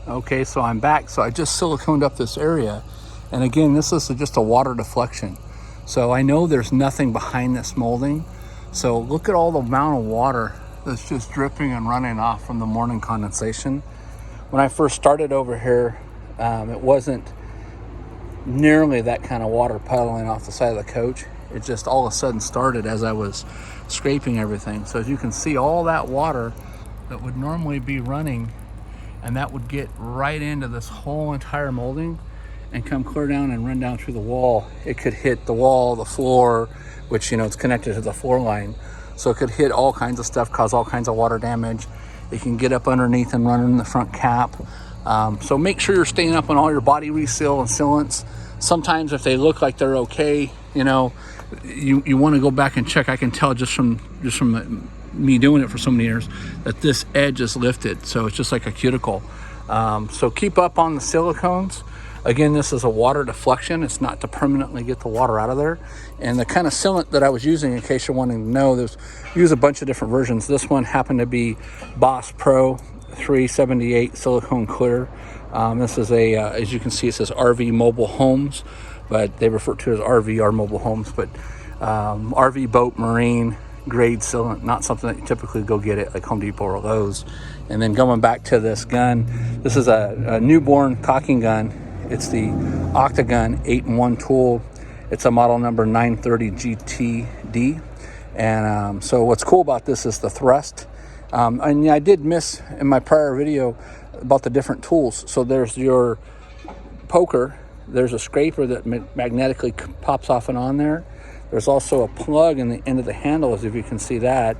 Okay, so I'm back. So I just siliconed up this area. And again, this is just a water deflection. So I know there's nothing behind this molding. So look at all the amount of water that's just dripping and running off from the morning condensation. When I first started over here, it wasn't nearly that kind of water puddling off the side of the coach. It just all of a sudden started as I was scraping everything. So as you can see, all that water that would normally be running, and that would get right into this whole entire molding and come clear down and run down through the wall. It could hit the wall, the floor, which, you know, it's connected to the floor line. So it could hit all kinds of stuff, cause all kinds of water damage. It can get up underneath and run in the front cap. So make sure you're staying up on all your body reseal and sealants. Sometimes if they look like they're okay, you know, you want to go back and check. I can tell just from me doing it for so many years that this edge is lifted. So it's just like a cuticle. So keep up on the silicones. Again, this is a water deflection. It's not to permanently get the water out of there. And the kind of sealant that I was using, in case you're wanting to know, use a bunch of different versions. This one happened to be Boss Pro 378 silicone clear. This is a, as you can see, it says RV Mobile Homes, but they refer to it as RV Mobile Homes, but RV boat marine grade sealant, not something that you typically go get at like Home Depot or Lowe's. And then going back to this gun, this is a newborn cocking gun. It's the Octagon 8-in-1 tool. It's a model number 930 GTD. And so what's cool about this is the thrust. And I did miss in my prior video about the different tools. So there's your poker. There's a scraper that magnetically pops off and on there. There's also a plug in the end of the handle, as if you can see that.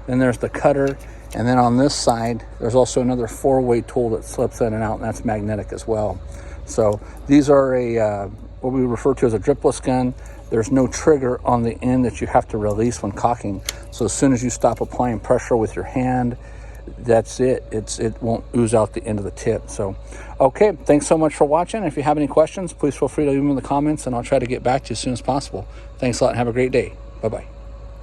Then there's the cutter. And then on this side, there's also another 4-way tool that slips in and out, and that's magnetic as well. So these are what we refer to as a dripless gun. There's no trigger on the end that you have to release when cocking. So as soon as you stop applying pressure with your hand, that's it. It won't ooze out the end of the tip. So, okay, thanks so much for watching. If you have any questions, please feel free to leave them in the comments, and I'll try to get back to you as soon as possible. Thanks a lot and have a great day. Bye-bye.